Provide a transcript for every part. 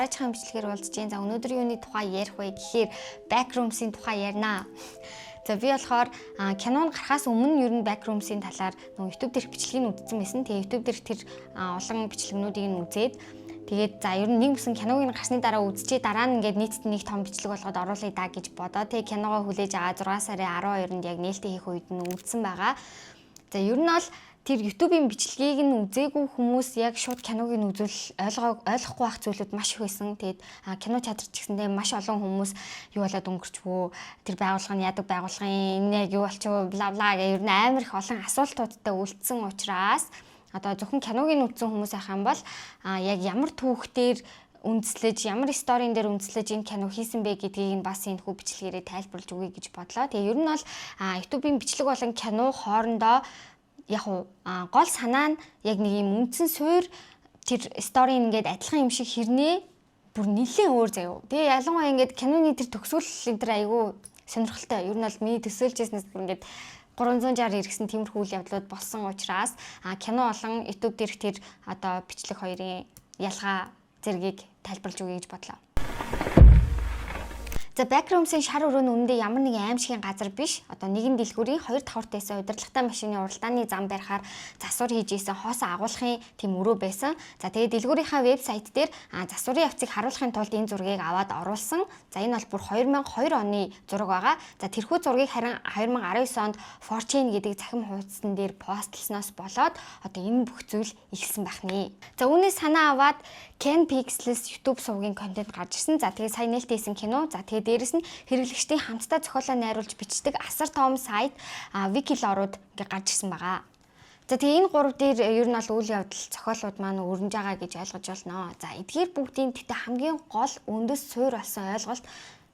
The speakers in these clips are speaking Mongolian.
дараагийн бичлэгээр уулзж байна. За өнөөдөр юуны тухай ярих вэ гэхээр Backrooms-ийн тухай ярина. За би болохоор кинон гарахаас өмнө ер нь Backrooms-ийн талаар нөгөө YouTube дээрх бичлэгийг үзсэн байсан. Тэгээ YouTube дээрх тэр олон бичлэгнүүдийг нь үзээд тэгээд за ер нь нэг бүсэн киног гарсны дараа үзчихээ дараа нь ингээд нийтд нэг том бичлэг болгоод оруулъя да гэж бодоо. Тэгээ киногоо хүлээж аваа 6 сарын 12-нд яг нээлттэй хийх үед нь үзсэн байгаа. За ер нь бол тэр YouTube-ийн бичлэгийг нь үзээгүй хүмүүс яг шууд киног нь үзвэл ойлгохгүй байх зүйлүүд маш их байсан. Тэгээд кино театрт ч гэсэндээ маш олон хүмүүс юу болоод өнгөрчвөө, тэр байгууллага нь яадаг байгууллагын энэ яг юу болчихвоо бла бла гэх ер нь амар их олон асуултуудтай үлдсэн учраас одоо зөвхөн киног нь үзсэн хүмүүс байх юм бол яг ямар түүхтэр үндэслэж, ямар сторийн дээр үндэслэж энэ кино хийсэн бэ гэдгийг нь бас энэ хүү бичлэгээрээ тайлбарлаж өгье гэж бодлоо. Тэгээ ер нь бол YouTube-ийн бичлэг болон кино хоорондоо яг гол санаа нь яг нэг юм үндсэн суурь тэр стори ингээд адилхан юм шиг хэрнээ бүр нэлээд өөр заяа. Тэгээ ялангуяа ингээд киноны тэр төгсгөл энэ тэр айгүй сонирхолтой. Ер нь бол миний төсөөлжсэнээс бүр ингээд 360 иргэсэн тиймэрхүү үйл явдлууд болсон учраас кино болон YouTube дээрх тэр одоо бичлэг хоёрын ялгаа зэргийг тайлбарлаж өгье гэж бодлоо. За Backrooms-ийн шар өрөөний өмнөдөө ямар нэг аимшигын газар биш. Одоо нэгэн дэлгүүрийн 2 давхартайсан удирдлагатай машины уралдааны зам барихаар засвар хийж исэн хоос агуулгын тийм өрөө байсан. За тэгээд дэлгүүрийнхаа вебсайт дээр засварын явцыг харуулахын тулд энэ зургийг аваад оруулсан. За энэ бол бүр 2002 оны зураг байгаа. За тэрхүү зургийг харин 2019 онд 4chan гэдэг захим хуудсан дээр постлсноос болоод одоо энэ бүх зүйл ихсэн байна. За үүнээс санаа аваад Ken Pixels YouTube сувгийн контент гарч ирсэн. За тэгээд сайн нээлттэй хийсэн кино. За тэгээд дээрэс нь хэрэглэгчдийн хамтдаа зохиолоо найруулж бичдэг асар том сайт Wikilore-ууд ингээ гарч ирсэн байгаа. За тэгээ энэ гурав дээр ер нь бол үйл явдал зохиолууд маань өрнөж байгаа гэж ойлгож байна. За эдгээр бүгдийн тэгтээ хамгийн гол үндэс суурь болсон ойлголт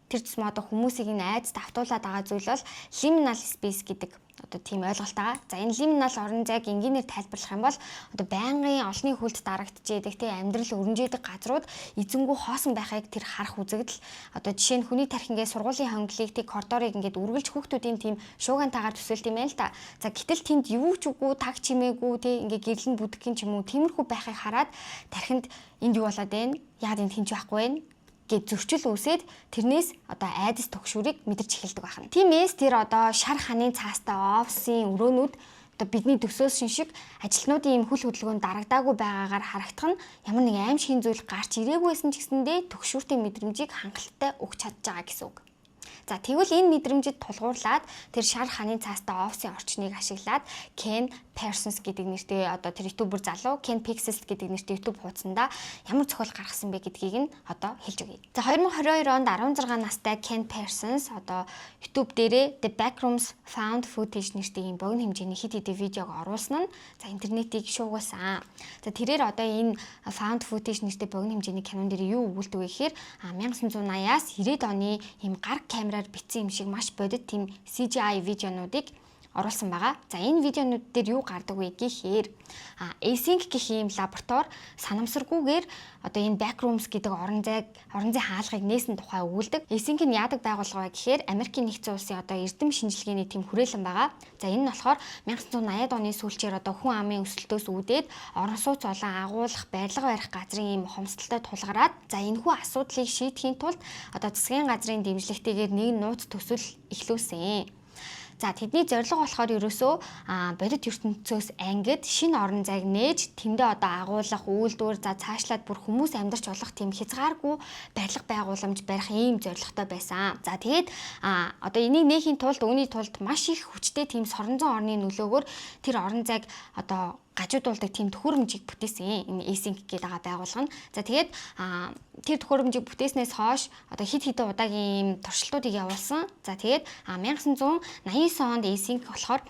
тэр тусмаа одоо хүмүүсийг айдас давтуулаад байгаа зүйл бол liminal space гэдэг одоо тийм ойлголт байгаа. За энэ liminal орон зайг энгийнээр тайлбарлах юм бол одоо байнгын олонний хүлд дарагдчихэдэг те амьдрал өрнжээдэг газрууд эзэнгүү хоосон байхыг тэр харах үзэгдэл одоо жишээ нь хүний тарих ингээд сургуулийн хонглыг тэг коридорыг ингээд үргэлж хүүхдүүдийн тийм шуугантайгаар төсөөлт юм байна л та. За гэтэл тэнд юу ч үгүй таг чимээгүй те ингээд гэрлэн бүдгхийн ч юм уу тиймэрхүү байхыг хараад тархинд энд юу болоод байна? Яагаад энд хинж байхгүй вэ? Гэт зөрчил үүсээд тэрнээс одоо айдас төгшүүрийг мэдэрч эхэлдэг байна. Тиймээс тэр одоо шар ханын цаастай офисын өрөөнүүд одоо бидний төсөөсөн шиг ажилтнуудын ийм хүл хөдөлгөөнд дарагдаагүй байгаагаар харагдах нь ямар нэг аимшигын зүйл гарч ирээгүй байсан ч гэсэндээ төгшүүртийн мэдрэмжийг хангалттай өгч чадж байгаа гэсэн үг. За тэгвэл энэ мэдрэмжид тулгуурлаад тэр шар ханын цаастай офисын орчныг ашиглаад Ken Parsons гэдэг нэртэй одоо тэр ютубер залуу Ken Pixels гэдэг нэртэй ютуб хуудсанда ямар зохиол гаргасан бэ гэдгийг нь одоо хэлж өгье. За 2022 онд 16 настай Ken Parsons одоо ютуб дээрээ The Backrooms Found Footage нэртэй ийм богино хэмжээний хит хит видеог оруулсан нь за интернетийг шуугуулсан. За тэрээр одоо энэ Found Footage нэртэй богино хэмжээний кинон дээр юу өгүүлдэг вэ гэхээр 1980-аас 90-ад оны ийм гар камераар бичсэн юм шиг маш бодит тийм CGI видеонуудыг оруулсан байгаа. За энэ видеонууд дээр юу гардаг вэ гэхээр Async гэх ийм лаборатори санамсаргүйгээр одоо энэ Backrooms гэдэг орон зай хаалгыг нээсэн тухай өгүүлдэг. Async нь яадаг байгууллага вэ гэхээр Америкийн нэгдсэн улсын одоо эрдэм шинжилгээний тийм хүрээлэн байгаа. За энэ нь болохоор 1980-ад оны сүүлчээр одоо хүн амын өсөлтөөс үүдээд орон сууц болон агуулах, барилга барих газрын ийм хомсдолтой тулгараад за энэхүү асуудлыг шийдэхийн тулд одоо засгийн газрын дэмжлэгтэйгээр нэг нууц төсөл эхлүүлсэн. За тэдний зорилго болохоор ерөөсөө бодит ертөнцөөс ангид шинэ орон зайг нээж тэндээ одоо агуулах, үйлдвэр за цаашлаад бүр хүмүүс амьдарч болох тийм хязгааргүй барилга байгууламж барих ийм зорилготой байсан. За тэгээд одоо энийг нээхийн тулд үүний тулд маш их хүчтэй тийм соронзон орны нөлөөгөөр тэр орон зайг одоо гажуудуулдаг тийм төхөөрөмжийг бүтээсэн энэ Async гэдэг байгууллага нь. За тэгээд тэр төхөөрөмжийг бүтээснээс хойш одоо хэд хэдэн удаагийн туршилтуудыг явуулсан. За тэгээд 1989 онд Async болохоор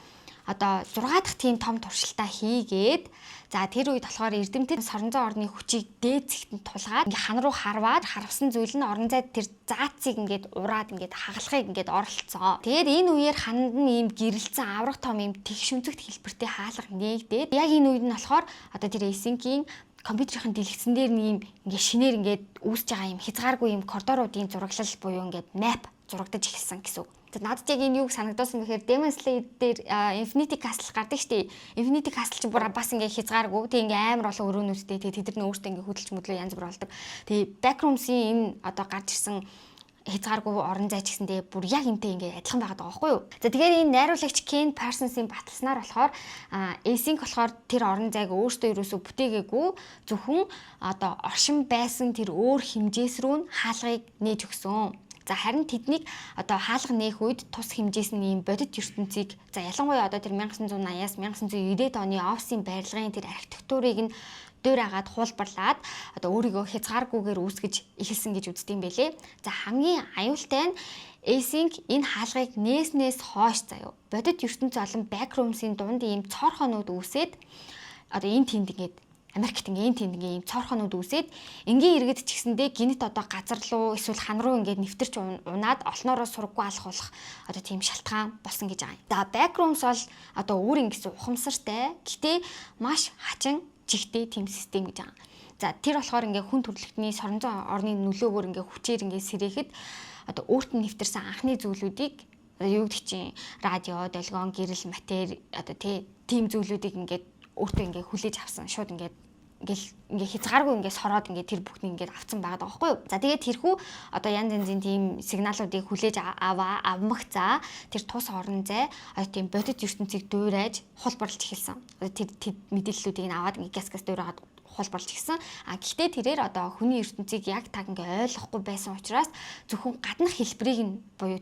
одоо 6 дахь тийм том туршилтаа хийгээд за тэр үед болохоор эрдэмтэд соронзон орны хүчийг дээд зэгтэнд тулгаад ингээ хан руу харвсан зүйл нь орон зайд тэр заацыг ингээд ураад ингээд хагалахыг ингээд оролцсон. Тэгээд энэ үеэр ханд нь ийм гэрэлцэн аврах том ийм тэгшүнцэгт хэлбэртэй хаалга нээгдээд яг энэ үед нь болохоор одоо тэр Async-ийн компьютерийн дэлгэцэн дээр нэг ийм ингээ шинээр ингээд үүсэж байгаа юм хязгааргүй ийм коридоруудын зураглал буюу ингээд map зурагдаж эхэлсэн гэсэн үг. За надад яг энэ юуг санагдсан гэхээр Demon Slayer дээр Infinity Castle гардаг штеп. Infinity Castle ч бүр бас ингээ хязгааргүй. Тэг ингээ амар олон өрөөнүүдтэй тэг тэд нар өөртөө ингээ хөдөлж мөдлөө янз бүр болдог. Тэг Backrooms-ийн энэ одоо гарч ирсэн хязгааргүй орон зай ч гэсэндээ бүр яг энтэй ингээ адилхан байгаад байгаа байхгүй юу. За тэгэхээр энэ найруулагч Ken Parsons-ийн баталснаар болохоор Async болохоор тэр орон зайг өөртөө ерөөсөө бүтээгээгүй зөвхөн одоо оршин байсан тэр өөр хэмжээс рүү нь хаалгыг нээж өгсөн. За харин тэднийг одоо хаалга нээх үед тус хэмжээс нь ийм бодит ертөнцийг за ялангуяа одоо тэр 1980-аас 1990-ад оны офисын барилгын тэр архитектурыг нь дөр агаад хуулбарлаад одоо өөрийгөө хязгааргүйгээр үүсгэж эхэлсэн гэж үздэг юм байлээ. За хамгийн аюултай нь Async энэ хаалгыг нээснээс хойш заяа бодит ертөнц олон Backrooms-ийн дунд ийм цорхонууд үүсээд одоо энэ тэнд ингээд Америкт ийм ийм цорхонууд үүсээд энгийн иргэд ч гэсэндээ гинт одоо газар руу эсвэл хан руу ингээд нэвтэрч унаад олноороо сургаггүй алах болох одоо тийм шалтгаан болсон гэж байгаа юм. За Backrooms бол одоо өөрийн гэсэн ухамсартай гэтээ маш хачин жигтэй тийм систем гэж байгаа. За тэр болохоор ингээ хүн төрөлхтний соронзон орны нөлөөгөөр ингээ хүчээр ингээ сэрэхэд одоо өөрт нь нэвтэрсэн анхны зүйлүүдийг юу гэдэг чинь радио, долгион, гэрэл, матери одоо тийм зүйлүүдийг ингээд өөртөө ингээ хүлээж авсан шууд ингээ хязгааргүй ингээ сороод ингээ тэр бүхнийг ингээ авцсан байгаа байхгүй юу. За тэгээд тэрхүү одоо янз янзын тийм сигналуудыг хүлээж авмах за тэр тус орон зай одоо тийм бодит ертөнцийг дуурайж хулбарлаж эхэлсэн. Одоо тэр мэдээллүүдийг нь аваад ингээ газ дуурайгаад хулбарлаж гисэн. Гэхдээ тэрээр одоо хүний ертөнцийг яг таг ингээ ойлгохгүй байсан учраас зөвхөн гаднах хэлбэрийг нь буюу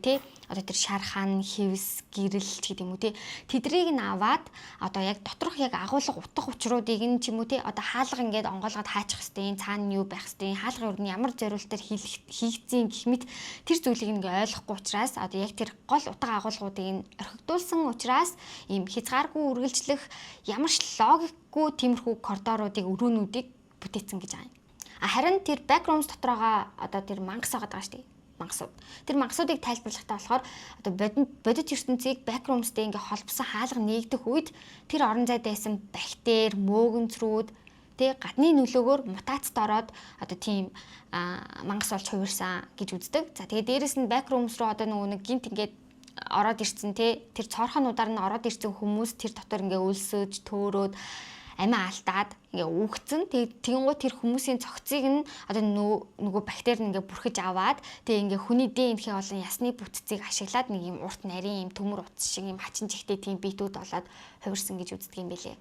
одоо тэр шархан, хевс, гэрэл ч гэдэг юм уу тэдрийг нь аваад одоо яг доторх яг агуулга утга учруудыг нь ч юм уу одоо хаалга ингээд онгоолгоод хаачих хэвээр цаана юу байх хэвээр хаалга юу ямар зориултаар хийгдсэн гэх мэт тэр зүйлийг ингээ ойлгохгүй учраас одоо яг тэр гол утга агуулгуудыг нь орхигдуулсан учраас ийм хязгааргүй үргэлжлэх ямар ч логикгүй тиймэрхүү коридоруудыг өрөөнүүдийг бүтээсэн гэж байгаа юм. Харин тэр Backrooms дотроогоо одоо тэр мангас байгаа даа шүү дээ. Мангасууд. Тэр мангасуудыг тайлбарлахдаа болохоор одоо бодит ертөнцийг Backrooms-тэй ингээ холбосон хаалга нээгдэх үед тэр орон зайд байсан бактери, мөөгөнцрүүд гадны нөлөөгөөр мутацид ороод одоо тийм мангас болж хувирсан гэж үздэг. За тэгээ дээрэс нь Backrooms руу одоо нэг гинт ингээд ороод ирсэн тэр цорхонуудаар нь ороод ирсэн хүмүүс тэр дотор ингээ өлсөж төөрөөд амиа алдаад ингээ үхсэн. Тэгэнгუთ тэр хүмүүсийн цогцыг нь одоо нөгөө бактери ингээ бүрхэж аваад ингээ хүний ДНХ болон ясны бүтцийг ашиглаад нэг юм урт нарийн юм төмөр утас шиг юм хачин жигтэй тийм биетүүд болоод хувирсан гэж үздэг юм байлээ.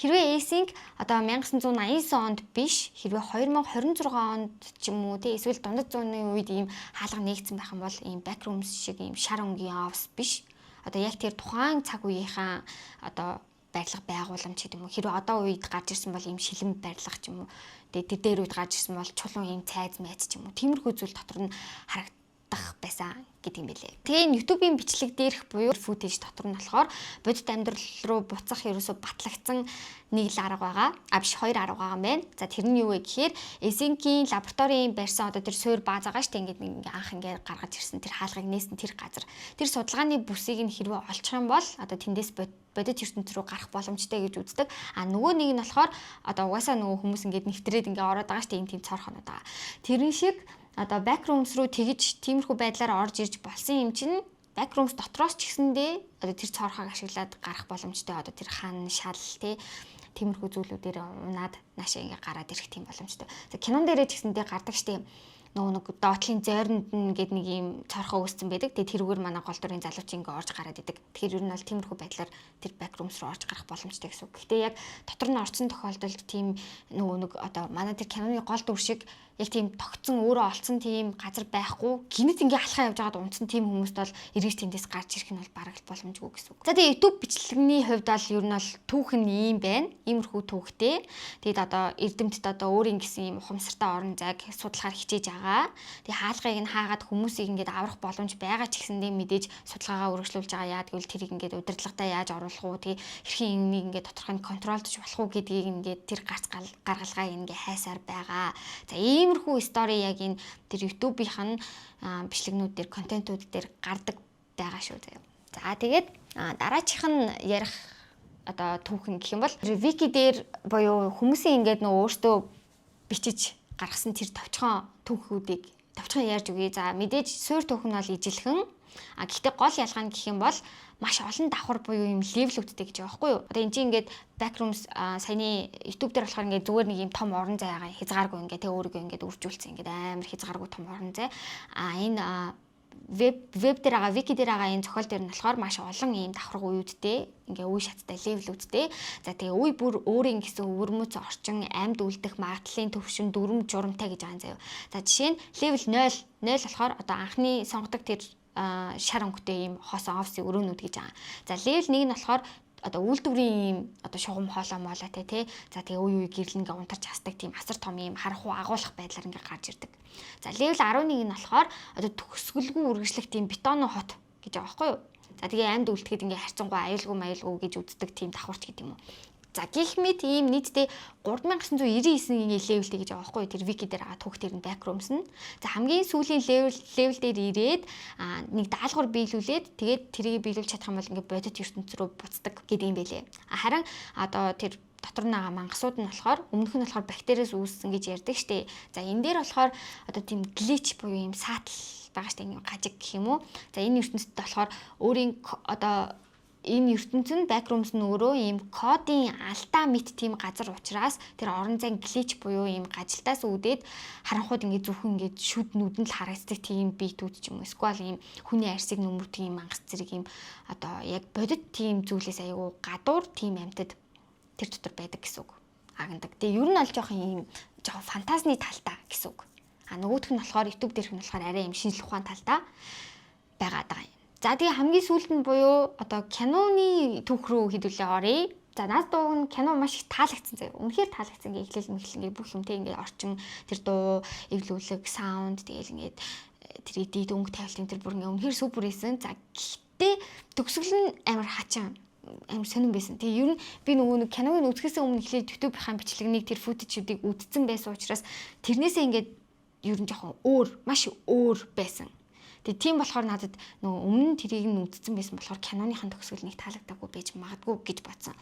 Хэрвээ Async одоо 1989 онд биш хэрвээ 2026 онд ч юм уу эсвэл дундад зууны үед ийм хаалга нээгдсэн байх юм бол ийм Backrooms шиг ийм шар өнгийн офс биш. Одоо яг тэр тухайн цаг үеийнхаа одоо барилга байгууламж гэдэг юм уу хэрвээ одоо үед гарч ирсэн бол ийм шилэн барилга ч юм уу тэр дээр үед гарч ирсэн бол чулуун ийм цайз майз ч юм уу тиймэрхүү зүйл дотор нь харагдах байсан гэдэг юм билээ. Тэгээ энэ YouTube-ийн бичлэг дээрх буюу footage дотор нь болохоор бодит амьдрал руу буцах ерөөсө батлагдсан нэг л арга байгаа. Биш хоёр арга байгаа юм байна. За тэр нь юу вэ гэхээр Async-ийн лабораторийн барьсан одоо тэр суур бааз байгаа шүү дээ. Ингээд анх ингээд гаргаж ирсэн тэр хаалгыг нээсэн тэр газар. Тэр судалгааны бүсийг нь хэрвээ олчих юм бол одоо тэндээс бодит ертөнц рүү гарах боломжтой гэж үздэг. Нөгөө нэг нь болохоор одоо угаасаа нөгөө хүмүүс ингээд нэвтрээд ингээд ороод байгаа шүү дээ. Тийм цорхонод байгаа. Тэрэн шиг одоо Backrooms руу тэгж тиймэрхүү байдлаар орж ирж болсон юм чинь Backrooms дотроос ч гэсэндээ одоо тэр цорхог ашиглаад гарах боломжтой одоо тэр хан шал тиймэрхүү зүйлүүдээр унаад наашаа ингээ гараад ирэх тийм боломжтой. За кинон дээрээ ч гэсэндээ гардаг штеп нэг доотлын зойронд нь гээд нэг юм цорхоо үүссэн байдаг. Тэгээ тэрүүгээр манай гол дүрийн залууч ингээ орж гараад идэг. Тэгэхээр ер нь бол тиймэрхүү байдлаар тэр Backrooms руу орж гарах боломжтой гэсэн үг. Гэхдээ яг дотор нь орсон тохиолдолд тийм нэг одоо манай тэр киноны гол дүр шиг яг тийм тогтсон өөрөө олцсон тийм газар байхгүй гинэт ингээ алхаа явж байгаад унтсан тийм хүмүүст бол эргэж тэндээс гарч ирэх нь бол бараг л боломжгүй гэсэн үг. За тэгээ YouTube бичлэгний хувьд бол ер нь бол түүх нь ийм байна. Иймэрхүү түүхтэй. Тэгээд одоо эрдэмтэд одоо өөрийн гэсэн юм ухамсартай орон зайг судлахаар хичээж байгаа. Тэгээ хаалгыг нь хаагаад хүмүүсийг ингээд аврах боломж байгаа ч гэсэндээ мэдээж судалгаагаа үргэлжлүүлж байгаа. Яа тэгвэл тэрийг ингээд удирдлагатаа яаж оруулах уу тэгээ хэрхэн энийг ингээд тодорхой контролдож болох уу гэдгийг ингээд тэр гаргалгаа ингээд хайсаар байгаа. За иймэрхүү стори яг энэ тэр YouTube-ийн бичлэгнүүд дээр контентууд дээр гардаг байгаа шүү заяа. За тэгээд дараачих нь ярих одоо түүхэн гэх юм бол вики дээр буюу хүмүүсийн ингээд нөө өөртөө бичиж гаргасан тэр товчхон түүхүүдийг товчхон ярьж үгүй. За мэдээж суур түүх нь бол ижилхэн. Гэхдээ гол ялгаа нь гэх юм бол маш олон давхар буюу юм левелүүдтэй гэж байгаа байхгүй юу. Одоо энэ чинь ингээд backrooms саяны YouTube дээр болохоор ингээд зүгээр нэг юм том орон зайгаа хязгааргүй ингээд өөрийгөө ингээд үржүүлсэн ингээд амар хязгааргүй том орон зай. Энэ веб дээр байгаа вики дээр байгаа энэ зохиол дээр нь болохоор маш олон ийм давхарга үеүүдтэй ингээ үе шаттай левелүүдтэй. За тэгээ үе бүр өөрийн гэсэн өвөрмөц орчин амьд үлдэх магадлалын төвшин дүрм журамтай гэж байгаа юм заяа. За жишээ нь левел 0 болохоор одоо анхны сонгодог тэр шар өнгөтэй ийм хоосон офсын өрөөнүүд гэж байгаа. За левел 1 нь болохоор одоо үйлдвэрийн ийм одоо шугам хоолой моолойтой тий. За тэгээ үе гэрлэнгээ унтарч хасдаг тийм асар том ийм харанхуй агуулгах байдлаар ингээ гарч ирдэг. За левел 11 нь болохоор одоо төгсгөлгүй үргэлжлэх тийм бетон хот гэж байгаа байхгүй юу. За тэгээ амьд үлдэхэд ингээ харьцангуй аюулгүй гэж үздэг тийм давхарч гэдэг юм уу. За гэх мэт ийм нийтдээ 3999-ийн левелтэй гэж байгаа байхгүй юу. Тэр вики дээр байгаа түүх дээр нь backrooms нь. За хамгийн сүүлийн левел дээр ирээд нэг даалгавар биелүүлээд тэгээд тэрийг биелүүлж чадах юм бол ингээ бодит ертөнц рүү буцдаг гэдэг юм байлээ. Харин одоо тэр дотор нь байгаа мангасууд нь болохоор өмнөх нь болохоор бактериас үүссэн гэж ярьдаг штеп. За энэ дээр болохоор одоо тийм глич буюу юм саатал байгаа штеп, юм гажиг гэх юм уу. За энэ ертөнцид болохоор өөрийн одоо энэ ертөнцийн backrooms нь өөрөө ийм кодын алдаа мэт тийм газар учраас тэр орон зайн глич буюу ийм гажилтаас үүдээд харанхууд ингээ зөвхөн ингээ шүд нүдэнд л харагддаг тийм биетүүд ч юм уу. Эсвэл ийм хүний арсыг нөмөрдөг ийм мангас зэрэг ийм одоо яг бодит тийм зүйлээс аягүй гадуур тийм амьтад тэр дотор байдаг гэсэн үг. Агандаг. Тэгээ ер нь аль жоохон фантазны талтай гэсэн үг. Нөгөөх нь болохоор YouTube дээрх нь болохоор арай юм шинжлэх ухааны талтай байгаад байгаа юм. За тэгээ хамгийн сүүлд нь буюу одоо киноны түүх рүү хэдүүлээ оръё. За наад дууг нь кино маш их таалагдсан заяа. Үнэхээр таалагдсан. Ингээ эхлэл мэхлэл ингээ бүх юмтэй ингээ орчин тэр дуу, эвлүүлэг, саунд тэгээл ингээ тэр эдит өнгө тавилт энэ тэр бүр ингээ үнэхээр супер байсан. За гэхдээ төгсгөл нь амар хачин амар сонирн байсан. Тэгээ ер нь би нөгөө нэг киног нь үзэхээс өмнө эхлээд YouTube-ийн бичлэгнийг тэр футажуудыг үзсэн байсан учраас тэрнээсээ ингээд ер нь жоохон маш өөр байсан. Тэгээ тийм болохоор надад нөгөө өмнө нь тэрийг нь үзсэн байсан болохоор киноныхын төгсгөл нэг таалагдаагүй байж магадгүй гэж бодсон.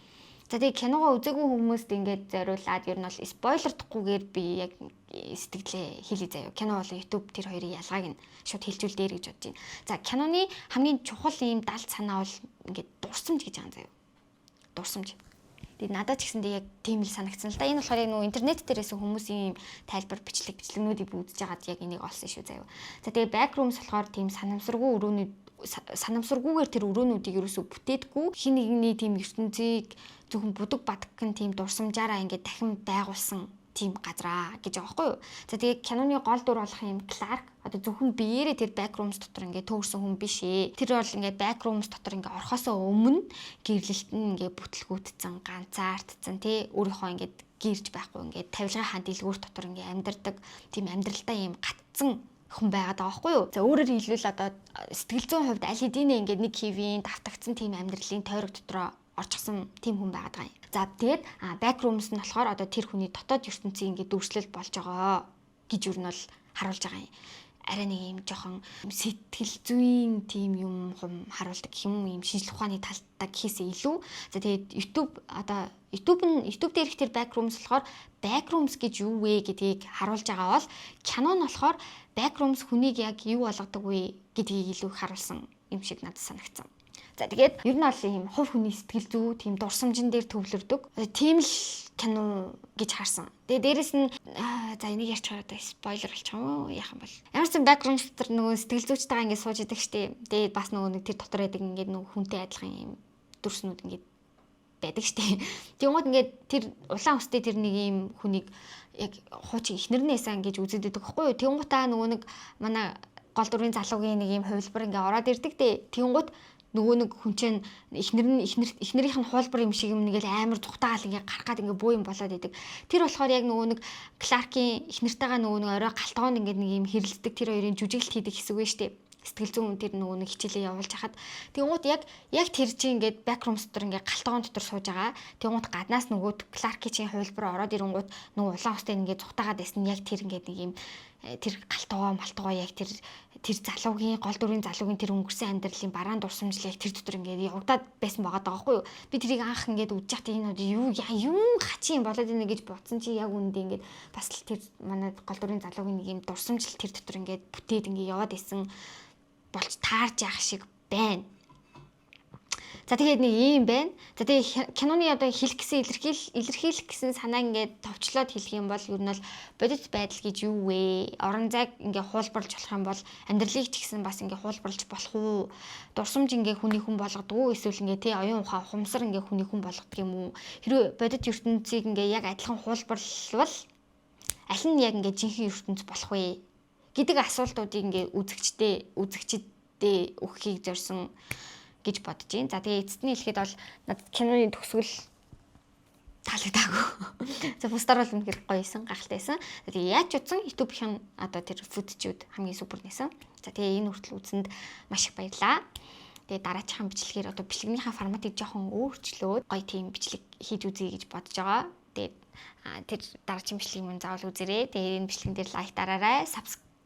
За тэгээ киногоо үзээгүй хүмүүст ингээд зориулаад ер нь бол спойлердахгүйгээр би яг сэтгэлээ хэлье заяа. Кино болон YouTube тэр хоёрын ялгааг нь шууд хэлжүүл дээр гэж бодож байна. За киноны хамгийн чухал ийм далд санаа бол ингээд дурсамж гэж байгаа заяа. Дурсамж. Тэгээ надад ч гэсэндээ яг тийм л санагдсан л да. Энэ болохоор яг нөгөө интернет дээрээс хүмүүсийн тайлбар бичлэгнүүдийг үзэж хагаад яг энийг олсон шүү заяа. За тэгээ backrooms болохоор тийм санамсаргүйгээр тэр өрөөнүүдийг ерөөсөө бүтээдэггүй. Хин нэгний тийм ертөнцийг зөвхөн бүдэг бадгын тийм дурсамжаараа ингээд дахин байгуулсан тийм газраа гэж байгаа байхгүй юу. За тэгээ киноны гол дүр болох юм Кларк одоо зөвхөн биеэрээ тэр backrooms дотор ингээд төөрсөн хүн биш ээ. Тэр бол ингээд backrooms дотор ингээд орхосоо өмнө гэрлэлт нь ингээд бүтлгүүдсэн, ганцаардсан тий өөрийнхөө ингээд гэрж байхгүй ингээд тавилгын дэлгүүр дотор ингээд амьдардаг тийм амьдралдаа юм гатцсан хүн байгаад байгаа байхгүй юу. За өөрөөр хэлбэл одоо сэтгэл зүйн хувьд аль хэдийнэ ингээд нэг хэвийн давтагдсан тийм амьдралын тойрог дотроо орчихсан тийм хүн байгаад байгаа юм. За тэгээд backrooms нь болохоор одоо тэр хүний дотоод ертөнцийн ингээд дүүрслэл болж байгаа гэж юу нь бол харуулж байгаа юм. Арай нэг юм жоохон сэтгэл зүйн тийм юм харуулдаг гэх юм юм шинжлэх ухааны талтай гэхээсээ илүү. За тэгээд YouTube дээрх тэр backrooms болохоор backrooms гэж юу вэ гэдгийг харуулж байгаа бол кино нь болохоор backrooms хүнийг яг юу болгодог вэ гэдгийг илүү харуулсан юм шиг надад санагдсан. За тэгээд ер нь бол ийм хувь хүний сэтгэл зүй тийм дурсамжин дээр төвлөрдөг. Тийм л кино гэж харсан. Тэгээд дээрэс нь за энийг ярьж байгаа спойлер болчих юм уу? Яах юм бол. Ямар ч бэкграунд дотор нөгөө сэтгэл зүйчтэйгээ ингээд сууж идэг штеп. Тэгээд бас нөгөө нэг тэр дотор байдаг ингээд нөгөө хүнтэй адилхан ийм дүрснүүд ингээд байдаг штеп. Тэгмээд ингээд тэр улаан өстэй тэр нэг ийм хүнийг яг хуучин ихнэрнээсээ ингэж үзээд байдаг байхгүй юу? Тэгмгутаа нөгөө нэг манай гол дүрийн залуугийн нэг ийм хувилбар ингээд ороод ирдэг дээ. Тэгмгут нөгөө нэг хүн чинь эхнэрийнх нь хуулбар юм шиг юм нэгэл амар зүхтагаал ингээ гарах гад ингээ буу юм болоод идэг. Тэр болохоор яг нөгөө нэг Кларкийн эхнэртэйгээ нөгөө нэг орой галтгоонд ингээ нэг юм хэрэлддэг тэр хоёрын жүжиглэлт хийдэг хэсэг вэ штэ. Сэтгэл зүйн тэр нөгөө нэг хичээлээ явуулж хахад тэгмүүд яг тэр чинь ингээд backrooms дотор ингээ галтгоон дотор сууж байгаа. Тэгмүүд гаднаас нөгөө Кларкийн чинь хувилбар ороод ирэнгүүт нөгөө улаан устай ингээ зүхтагаад байсан яг тэр ингээ нэг юм тэр галтгоо яг тэр залуугийн гол дүрийн залуугийн тэр өнгөрсөн амьдралын бараан дурсамжлал яг тэр дотор ингээд явагдаад байсан байгаа даахгүй юу. Би тэрийг анх ингээд үзэж байхдаа энэ юу хачин болоод ийнэ гэж бодсон чи яг үүндээ ингээд бас л тэр манай гол дүрийн залуугийн нэг юм дурсамжлал тэр дотор ингээд бүтээд ингээд яваад исэн болж таарж явах шиг байна. За тэгээд нэг юм байна. За тэгээд киноны одоо хэлэх гэсэн илэрхийлэх гэсэн санаа ингээд товчлоод хэлэх юм бол ер нь бол бодит байдал гэж юу вэ? Орон зайг ингээд хуулбарлаж болох юм бол амьдралыг ч гэсэн бас ингээд хуулбарлаж болох уу? Дурсамж ингээд хүний хүн болгодог уу? Эсвэл ингээд тий оюун ухаан ухамсар ингээд хүний хүн болгодог юм уу? Хэрвээ бодит ертөнцийг ингээд яг адилхан хуулбарлавал аль нь яг ингээд жинхэнэ ертөнц болох вэ? Гэдэг асуултуудыг ингээд үзэгчдэд өгөхийг зорьсон гэж бодож байна. За тэгээ эцэст нь хэлэхэд бол надад киноны төгсгөл таалагдаагүй. За бусдаар бол үнэхээр гоёсэн, гахалтайсан. Тэгээ яаж ч утсан YouTube-ийн одоо тэр футчүүд хамгийн супер нэсэн. За тэгээ энэ хүртэл үзсэнд маш их баярлалаа. Тэгээ дараачихан бичлэгээр одоо бичлэгнийхаа форматыг жоохон өөрчлөөд гоё тийм бичлэг хийж үзье гэж бодож байгаа. Тэгээд тэр дараагийн бичлэгийг мөн заавал үзээрэй. Тэгээ энэ бичлэгэн дээр лайк дараарай,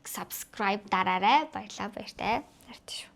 subscribe дараарай. Баярлалаа баяртай. Нарт шүү.